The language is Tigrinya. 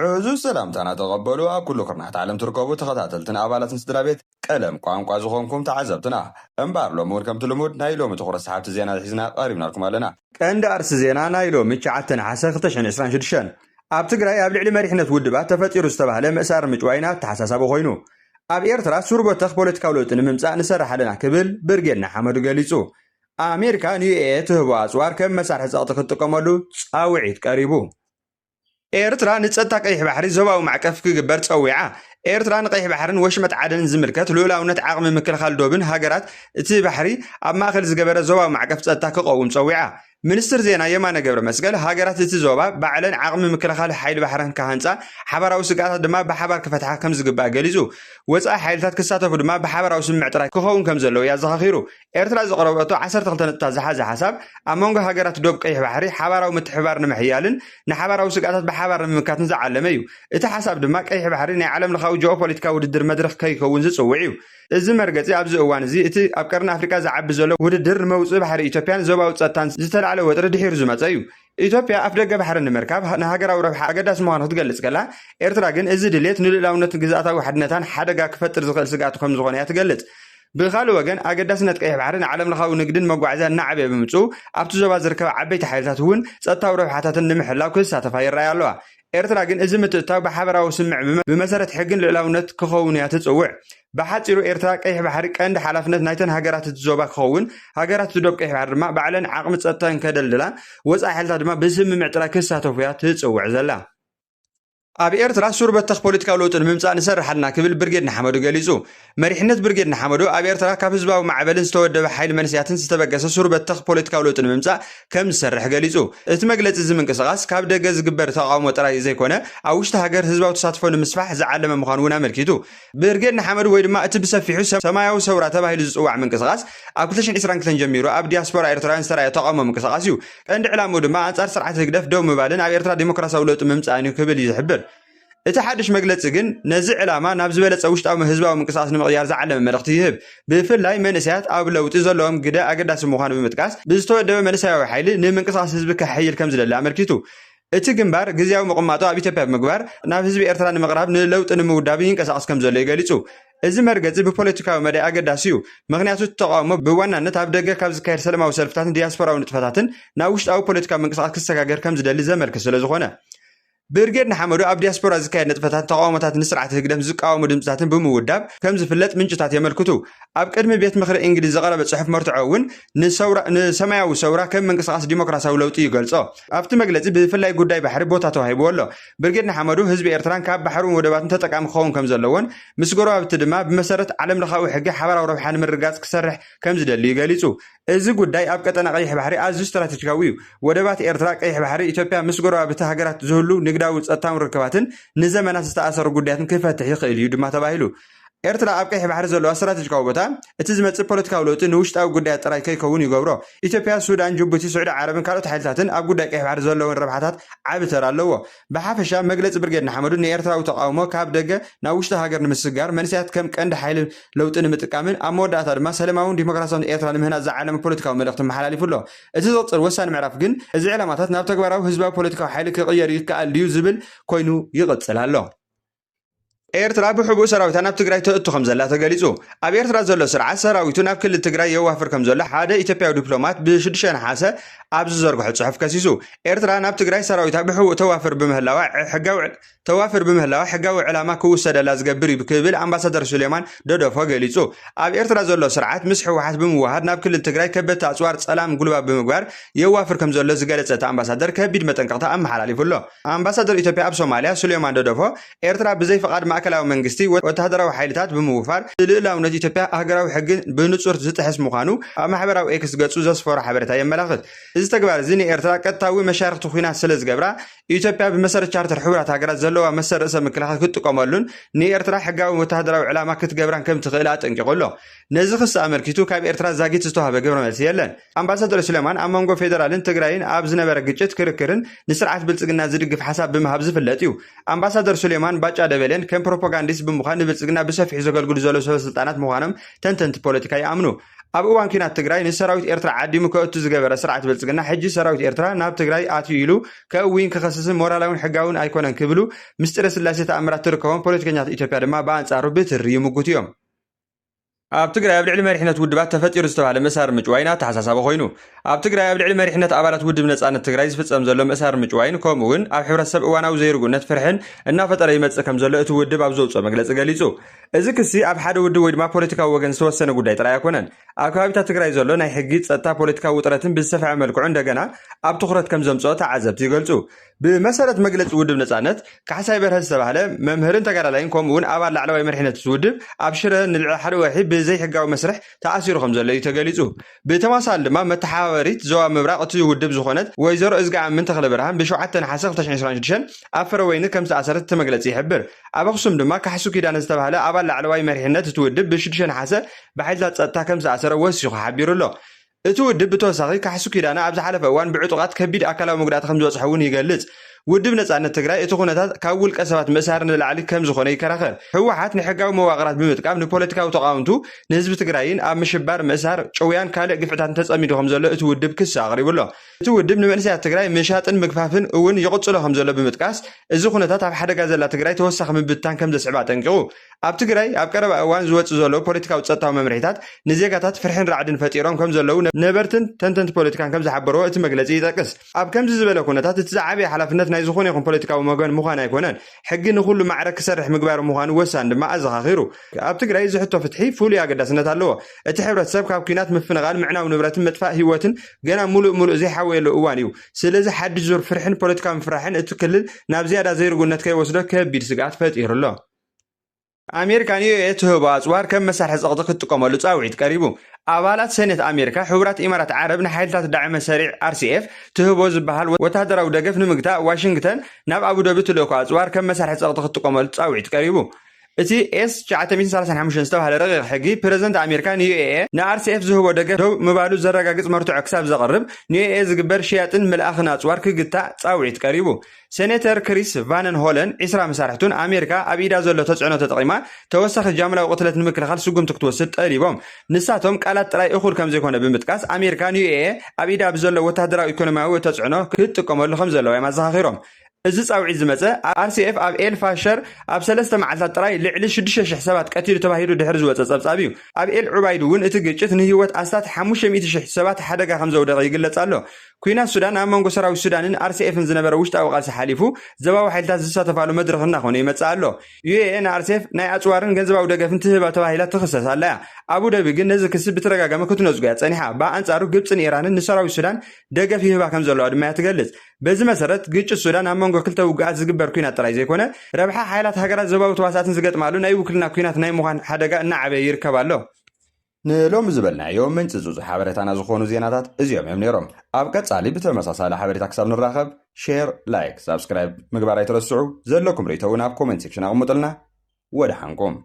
عزو السلام تانا تقبلوا كل قرنات عالم تركبوا تخطاتلتنا أبالات نستدرابيت قلم قوانقوا زخونكم تعذبتنا انبار لومور كم تلمود نايلو متخور السحابة زينا الحزنا قريبنا لكم لنا كان دارس زينا نايلو متشعتنا حسا خطشن إسران شدشان أب تقرأي أب العلم ريحنا ودبات تفتير استباها مسار مجوينا تحساسا بخوينو أب إيرترا سوربو تخبولت كولوتن ممسا نسرح لنا كبل برقينا حمدو قاليسو أمريكا نيو إيه تهبوا أسوار كم مسار حساقتك التقمالو تساوعيت قريبو ኤርትራ ንጸጥታ ቀይሕ ባሕሪ ዞባዊ ማዕቀፍ ክግበር ጸዊዓ ኤርትራ ንቀይሕ ባሕርን ወሽመጥ ዓደንን ዝምልከት ልኡላውነት ዓቕሚ ምክልኻል ዶብን ሃገራት እቲ ባሕሪ ኣብ ማእከል ዝገበረ ዞባዊ ማዕቀፍ ጸጥታ ክቐውም ጸዊዓ ሚኒስትር ዜና የማነ ገብረ መስቀል ሃገራት እቲ ዞባ ባዕለን ዓቕሚ ምክልኻል ሓይሊ ባሕርን ካህንፃ ሓበራዊ ስጋታት ድማ ብሓባር ክፈትሓ ከም ዝግባእ ገሊጹ ወፃኢ ሓይልታት ክሳተፉ ድማ ብሓበራዊ ስምምዕ ጥራይ ክኸውን ከም ዘለዎ ያዘኻኺሩ ኤርትራ ዘቕረበቶ 12 ነጥብታት ዝሓዘ ሓሳብ ኣብ መንጎ ሃገራት ዶብ ቀይሕ ባሕሪ ሓበራዊ ምትሕብባር ንምሕያልን ንሓበራዊ ስጋታት ብሓባር ንምምካትን ዝዓለመ እዩ እቲ ሓሳብ ድማ ቀይሕ ባሕሪ ናይ ዓለም ለኻዊ ጂኦፖለቲካዊ ውድድር መድረኽ ከይከውን ዝጽውዕ እዩ እዚ መርገጺ ኣብዚ እዋን እዚ እቲ ኣብ ቀርኒ ኣፍሪካ ዝዓቢ ዘሎ ውድድር ንመውፅኢ ባሕሪ ኢትዮጵያን ዞባዊ ጸጥታን ዝተለዓለ ወጥሪ ድሒሩ ዝመፀ እዩ ኢትዮጵያ ኣፍ ደገ ባሕሪ ንምርካብ ንሃገራዊ ረብሓ ኣገዳሲ ምዃኑ ክትገልጽ ከላ ኤርትራ ግን እዚ ድሌት ንልኡላውነት ግዝኣታዊ ሓድነታን ሓደጋ ክፈጥር ዝኽእል ስጋኣት ከም ዝኾነ እያ ትገልጽ ብኻልእ ወገን ኣገዳስነት ቀይሕ ባሕሪ ንዓለም ለኻዊ ንግድን መጓዓዝያን እናዓበየ ብምምፅኡ ኣብቲ ዞባ ዝርከባ ዓበይቲ ሓይልታት እውን ጸጥታዊ ረብሓታትን ንምሕላው ክሳተፋ ይረኣያ ኣለዋ ኤርትራ ግን እዚ ምትእትታው ብሓበራዊ ስምዕ ብመሰረት ሕግን ልዕላውነት ክኸውን እያ ትጽውዕ بحاتيرو إيرترا قيح بحري كأند حلفنا نايتن هجرات الزوبا خون هجرات الدوب قيح بحر ما بعلن عقم تسطن كدللا وصا حالتا دما بسم معترا كساتو فيها تصوع زلا ኣብ ኤርትራ ሱርበት ተኽ ፖለቲካዊ ለውጥን ምምጻእ ንሰርሓልና ክብል ብርጌድና ሓመዱ ገሊጹ መሪሕነት ብርጌድና ሓመዱ ኣብ ኤርትራ ካብ ህዝባዊ ማዕበልን ዝተወደበ ሓይሊ መንስያትን ዝተበገሰ ሱርበት ተኽ ፖለቲካዊ ለውጥን ምምጻእ ከም ዝሰርሕ ገሊጹ እቲ መግለጺ እዚ ምንቅስቓስ ካብ ደገ ዝግበር ተቃውሞ ጥራይ ዘይኮነ ኣብ ውሽጢ ሃገር ህዝባዊ ተሳትፎ ንምስፋሕ ዝዓለመ ምዃኑ እውን ኣመልኪቱ ብርጌድና ሓመዱ ወይ ድማ እቲ ብሰፊሑ ሰማያዊ ሰውራ ተባሂሉ ዝጽዋዕ ምንቅስቓስ ኣብ 2022 ጀሚሩ ኣብ ዲያስፖራ ኤርትራውያን ዝተራእየ ተቃውሞ ምንቅስቓስ እዩ ቀንዲ ዕላምኡ ድማ ኣንጻር ስርዓት ህግደፍ ደው ምባልን ኣብ ኤርትራ ዲሞክራሲያዊ ለውጢ ምምጻእ እዩ ክብል ይሕብር እቲ ሓድሽ መግለጺ ግን ነዚ ዕላማ ናብ ዝበለጸ ውሽጣዊ ህዝባዊ ምንቅስቓስ ንምቕያር ዝዓለመ መልእኽቲ ይህብ ብፍላይ መንእሰያት ኣብ ለውጢ ዘለዎም ግደ ኣገዳሲ ምዃኑ ብምጥቃስ ብዝተወደበ መንእሰያዊ ሓይሊ ንምንቅስቓስ ህዝቢ ክሕይል ከም ዝደሊ ኣመልኪቱ እቲ ግንባር ግዝያዊ መቐማጦ ኣብ ኢትዮጵያ ብምግባር ናብ ህዝቢ ኤርትራ ንምቕራብ ንለውጢ ንምውዳብ ይንቀሳቐስ ከም ዘሎ ይገሊጹ እዚ መርገጺ ብፖለቲካዊ መዳይ ኣገዳሲ እዩ ምክንያቱ ተቃውሞ ብዋናነት ኣብ ደገ ካብ ዝካየድ ሰላማዊ ሰልፍታትን ዲያስፖራዊ ንጥፈታትን ናብ ውሽጣዊ ፖለቲካዊ ምንቅስቓስ ክሰጋገር ከም ዝደሊ ዘመልክት ስለ ዝኾነ ብርጌድና ሓመዱ ኣብ ዲያስፖራ ዝካየድ ንጥፈታት ተቃውሞታት ንስርዓት ህግደፍ ዝቃወሙ ድምፅታትን ብምውዳብ ከም ዝፍለጥ ምንጭታት የመልክቱ ኣብ ቅድሚ ቤት ምክሪ እንግሊዝ ዘቐረበ ጽሑፍ መርትዖ እውን ንሰማያዊ ሰውራ ከም ምንቅስቓስ ዲሞክራሲያዊ ለውጢ ይገልጾ ኣብቲ መግለጺ ብፍላይ ጉዳይ ባሕሪ ቦታ ተዋሂብዎ ኣሎ ብርጌድና ሓመዱ ህዝቢ ኤርትራን ካብ ባሕሩን ወደባትን ተጠቃሚ ክኸውን ከም ዘለዎን ምስ ጎረባብቲ ድማ ብመሰረት ዓለም ለኻዊ ሕጊ ሓበራዊ ረብሓ ንምርጋጽ ክሰርሕ ከም ዝደሊ ይገሊጹ እዚ ጉዳይ ኣብ ቀጠና ቀይሕ ባሕሪ ኣዝዩ ስትራቴጂካዊ እዩ ወደባት ኤርትራ ቀይሕ ባሕሪ ኢትዮጵያ ምስ ጎረባብቲ ሃገራት ዝህሉ ንግዳዊ ጸጥታዊ ርክባትን ንዘመናት ዝተኣሰሩ ጉዳያትን ክፈትሕ ይኽእል እዩ ድማ ተባሂሉ ኤርትራ ኣብ ቀይሕ ባሕሪ ዘለዋ ስትራቴጂካዊ ቦታ እቲ ዝመጽእ ፖለቲካዊ ለውጢ ንውሽጣዊ ጉዳያት ጥራይ ከይከውን ይገብሮ ኢትዮጵያ ሱዳን ጅቡቲ ስዑድ ዓረብን ካልኦት ሓይልታትን ኣብ ጉዳይ ቀይሕ ባሕሪ ዘለዎን ረብሓታት ዓቢ ተራ ኣለዎ ብሓፈሻ መግለጺ ብርጌድና ሓመዱ ንኤርትራዊ ተቃውሞ ካብ ደገ ናብ ውሽጢ ሃገር ንምስጋር መንስያት ከም ቀንዲ ሓይሊ ለውጢ ንምጥቃምን ኣብ መወዳእታ ድማ ሰላማውን ዲሞክራሲያውን ኤርትራ ንምህናፅ ዝዓለመ ፖለቲካዊ መልእኽቲ መሓላሊፉ ኣሎ እቲ ዝቕፅል ወሳኒ ምዕራፍ ግን እዚ ዕላማታት ናብ ተግባራዊ ህዝባዊ ፖለቲካዊ ሓይሊ ክቕየር ይከኣል ድዩ ዝብል ኮይኑ ይቕፅል ኣሎ ኤርትራ ብሕቡእ ሰራዊታ ናብ ትግራይ ተእቱ ከም ዘላ ተገሊጹ ኣብ ኤርትራ ዘሎ ስርዓት ሰራዊቱ ናብ ክልል ትግራይ የዋፍር ከም ዘሎ ሓደ ኢትዮጵያዊ ዲፕሎማት ብ6 ነሓሰ ኣብ ዝዘርግሖ ጽሑፍ ከሲሱ ኤርትራ ናብ ትግራይ ሰራዊታ ብሕቡእ ተዋፍር ብምህላዋ ሕጋዊ ዕላማ ክውሰደላ ዝገብር እዩ ክብል ኣምባሳደር ሱሌማን ደደፎ ገሊጹ ኣብ ኤርትራ ዘሎ ስርዓት ምስ ሕወሓት ብምዋሃድ ናብ ክልል ትግራይ ከበድቲ ኣጽዋር ጸላም ጉልባ ብምግባር የዋፍር ከም ዘሎ ዝገለጸ እቲ ኣምባሳደር ከቢድ መጠንቀቕታ ኣመሓላሊፉ ኣሎ ኣምባሳደር ኢትዮጵያ ኣብ ሶማልያ ሱሌማን ደደፎ ኤርትራ ብዘይ ፈቃድ ማእከላዊ መንግስቲ ወተሃደራዊ ሓይልታት ብምውፋር ልዕላውነት ኢትዮጵያ ሃገራዊ ሕጊ ብንጹር ዝጥሕስ ምዃኑ ኣብ ማሕበራዊ ኤክስ ገጹ ዘስፈሮ ሓበሬታ የመላኽት እዚ ተግባር እዚ ንኤርትራ ቀጥታዊ መሻርክቲ ኩናት ስለ ዝገብራ ኢትዮጵያ ብመሰረት ቻርተር ሕቡራት ሃገራት ዘለዋ መሰር ርእሰ ምክልኻል ክትጥቀመሉን ንኤርትራ ሕጋዊ ወተሃደራዊ ዕላማ ክትገብራን ከም ትኽእል ኣጠንቂቑ ኣሎ ነዚ ክስ ኣመልኪቱ ካብ ኤርትራ ዛጊት ዝተዋህበ ግብረ መልሲ የለን ኣምባሳደር ሱሌማን ኣብ መንጎ ፌደራልን ትግራይን ኣብ ዝነበረ ግጭት ክርክርን ንስርዓት ብልጽግና ዝድግፍ ሓሳብ ብምሃብ ዝፍለጥ እዩ ኣምባሳደር ሱሌማን ባጫ ደበሌን ከም ፕሮፓጋንዲስት ብምዃን ንብልጽግና ብሰፊሑ ዘገልግሉ ዘለዉ ሰበስልጣናት ምዃኖም ተንተንቲ ፖለቲካ ይኣምኑ ኣብ እዋን ኩናት ትግራይ ንሰራዊት ኤርትራ ዓዲሙ ከእቱ ዝገበረ ስርዓት ብልጽግና ብልጽግና ሕጂ ሰራዊት ኤርትራ ናብ ትግራይ ኣትዩ ኢሉ ከእዊን ክኸስስን ሞራላውን ሕጋውን ኣይኮነን ክብሉ ምስጢረ ስላሴ ተኣምራት ትርከቦም ፖለቲከኛታት ኢትዮጵያ ድማ ብኣንጻሩ ብትሪ ይምጉት እዮም። ኣብ ትግራይ ኣብ ልዕሊ መሪሕነት ውድባት ተፈጢሩ ዝተባሃለ ምእሳር ምጭዋይና ተሓሳሳቢ ኮይኑ ኣብ ትግራይ ኣብ ልዕሊ መሪሕነት ኣባላት ውድብ ነጻነት ትግራይ ዝፍጸም ዘሎ ምእሳር ምጭዋይን ከምኡውን ኣብ ሕብረተሰብ እዋናዊ ዘይርጉነት ፍርሕን እናፈጠረ ይመጽእ ከም ዘሎ እቲ ውድብ ኣብ ዘውፅኦ መግለጺ ገሊጹ። እዚ ክሲ ኣብ ሓደ ውድብ ወይ ድማ ፖለቲካዊ ወገን ዝተወሰነ ጉዳይ ጥራይ ኣይኮነን። ኣብ ከባቢታት ትግራይ ዘሎ ናይ ሕጊ ጸጥታ ፖለቲካዊ ውጥረትን ብዝተፈዐ መልክዑ እንደገና ኣብ ትኹረት ከም ዘምጽኦ ተዓዘብቲ ይገልጹ። ብመሰረት መግለፂ ውድብ ነጻነት ካሕሳይ በርሀ ዝተባሃለ መምህርን ተጋዳላይን ከምኡውን ኣባል ላዕለዋይ መሪሕነት ውድብ ኣብ ሽረ ንልዕሊ ሓደ ወርሒ ብዘይሕጋዊ መስርሕ ተኣሲሩ ከም ዘሎ እዩ ተገሊጹ። ብተመሳሳሊ ድማ መተሓባበሪት ዞባ ምብራቅ እቲ ውድብ ዝኾነት ወይዘሮ እዝጋኣምን ተክለ ብርሃን ብ7 ናሓሰ 2026 ኣብ ፍረወይኒ ከም ዝተኣሰረት እቲ መግለፂ ይሕብር። ኣብ ኣክሱም ድማ ካሕሱ ኪዳነ ዝተባሃለ ኣባል ላዕለዋይ መሪሕነት እቲ ውድብ ብ6 ናሓሰ ብሓይልታት ጸጥታ ከም ዝተኣሰረ ወሲኹ ሓቢሩ ኣሎ። እቲ ውድብ ብተወሳኺ ካሕሱ ኪዳነ ኣብ ዝሓለፈ እዋን ብዕጡቃት ከቢድ ኣካላዊ መጉዳእቲ ከም ዝበፅሐ እውን ይገልጽ። ውድብ ነጻነት ትግራይ እቲ ኩነታት ካብ ውልቀ ሰባት ምእሳር ንላዕሊ ከም ዝኾነ ይከራኸር። ህወሓት ንሕጋዊ መዋቕራት ብምጥቃም ንፖለቲካዊ ተቃውምቱ ንህዝቢ ትግራይን ኣብ ምሽባር ምእሳር ጭውያን ካልእ ግፍዕታትን ተጸሚዱ ከም ዘሎ እቲ ውድብ ክሲ ኣቕሪቡሎ። እቲ ውድብ ንመንእሰያት ትግራይ ምሻጥን ምግፋፍን እውን ይቕጽሎ ከም ዘሎ ብምጥቃስ እዚ ኩነታት ኣብ ሓደጋ ዘላ ትግራይ ተወሳኺ ምብታን ከም ዘስዕባ ጠንቂቑ። ኣብ ትግራይ ኣብ ቀረባ እዋን ዝወፅእ ዘሎ ፖለቲካዊ ጸጥታዊ መምርሒታት ንዜጋታት ፍርሕን ራዕድን ፈጢሮም ከም ዘለው ነበርትን ተንተንቲ ፖለቲካን ከም ዝሓበርዎ እቲ መግለፂ ይጠቅስ። ኣብ ከምዚ ዝበለ ኩነታት እቲ ዝዓበየ ሓላፍነት ናይ ዝኾነ ይኹን ፖለቲካዊ መገን ምዃን ኣይኮነን ሕጊ ንኹሉ ማዕረ ክሰርሕ ምግባር ምዃኑ ወሳኒ ድማ ኣዘኻኺሩ። ኣብ ትግራይ ዝሕቶ ፍትሒ ፍሉይ ኣገዳስነት ኣለዎ። እቲ ሕብረተሰብ ካብ ኩናት ምፍንቓል ምዕናው ንብረትን ምጥፋእ ህይወትን ገና ሙሉእ ዘይሓወየሉ እዋን እዩ። ስለዚ ሓድሽ ዙር ፍርሕን ፖለቲካዊ ምፍራሕን እቲ ክልል ናብ ዝያዳ ዘይርጉነት ከይወስዶ ከቢድ ስጋኣት ፈጢሩ ኣሎ። ኣሜሪካ ንዩኤ ትህቦ ኣጽዋር ከም መሳርሒ ጸቕጢ ክትጥቀመሉ ጻውዒት ቀሪቡ። ኣባላት ሰኔት ኣሜሪካ ሕቡራት ኢማራት ዓረብ ንሓይልታት ዳዕመ ሰሪዕ RCF ትህቦ ዝበሃል ወታደራዊ ደገፍ ንምግታእ ዋሽንግተን ናብ ኣቡዳቢ ትልእኮ ኣጽዋር ከም መሳርሒ ጸቕጢ ክትጥቀመሉ ጻውዒት ቀሪቡ። እቲ S935 ዝተባሃለ ረቂቕ ሕጊ ፕሬዝደንት ኣሜሪካ ንዩኤ ንRCF ዝህቦ ደገፍ ደው ምባሉ ዘረጋግጽ መርትዖ ክሳብ ዘቕርብ ንዩኤ ዝግበር ሽያጥን ምልኣኽን ኣጽዋር ክግታእ ጻውዒት ቀሪቡ። ሴኔተር ክሪስ ቫነን ሆለን 20 መሳርሕቱን ኣሜሪካ ኣብ ኢዳ ዘሎ ተጽዕኖ ተጠቒማ ተወሳኺ ጃምላዊ ቅትለት ንምክልኻል ስጉምቲ ክትወስድ ጠሪቦም። ንሳቶም ቃላት ጥራይ እኹል ከም ዘይኮነ ብምጥቃስ ኣሜሪካ ንዩኤ ኣብ ኢዳ ብዘሎ ወታደራዊ ኢኮኖሚያዊ ተጽዕኖ ክትጥቀመሉ ከም ዘለዋ ኣዘኻኺሮም። እዚ ጻውዒት ዝመፀ RCF ኣብ ኤል ፋሸር ኣብ 3 መዓልታት ጥራይ ልዕሊ 6,000 ሰባት ቀቲሉ ተባሂሉ ድሕሪ ዝወፀ ጸብጻብ እዩ። ኣብ ኤል ዑባይድ እውን እቲ ግጭት ንህይወት ኣስታት 500,000 ሰባት ሓደጋ ከም ዘውደቐ ይግለጽ ኣሎ። ኩናት ሱዳን ኣብ መንጎ ሰራዊት ሱዳንን RCFን ዝነበረ ውሽጣዊ ቃልሲ ሓሊፉ ዘባዊ ሓይልታት ዝሳተፋሉ መድረኽ እናኾነ ይመጽእ ኣሎ። ዩኤ ንRCF ናይ ኣጽዋርን ገንዘባዊ ደገፍን ትህባ ተባሂላ ትኽሰስ ኣላ። ኣቡዳቢ ግን ነዚ ክሲ ብተደጋጋሚ ክትነጽጎ እያ ጸኒሓ። ብኣንጻሩ ግብፅን ኢራንን ንሰራዊት ሱዳን ደገፍ ይህባ ከም ዘለዋ ድማ ትገልጽ። በዚ መሰረት ግጭት ሱዳን ኣብ መንጎ ክልተ ውግኣት ዝግበር ኩናት ጥራይ ዘይኮነ ረብሓ ሓይላት ሃገራት ዘባዊ ተዋሳእትን ዝገጥማሉ ናይ ውክልና ኩናት ናይ ምዃን ሓደጋ እናዓበየ ይርከብ ኣሎ። ንሎሚ ዝበልናዮም ምንጭ ጽጹሕ ሓበሬታና ዝኾኑ ዜናታት እዚኦም እዮም ነይሮም። ኣብ ቀጻሊ ብተመሳሳሊ ሓበሬታ ክሳብ ንራኸብ ሼር፣ ላይክ፣ ሳብስክራይብ ምግባር ኣይትረስዑ። ዘለኩም ርእቶ እውን ኣብ ኮሜንት ሴክሽን ኣቕምጡልና። ወደ ሓንኩም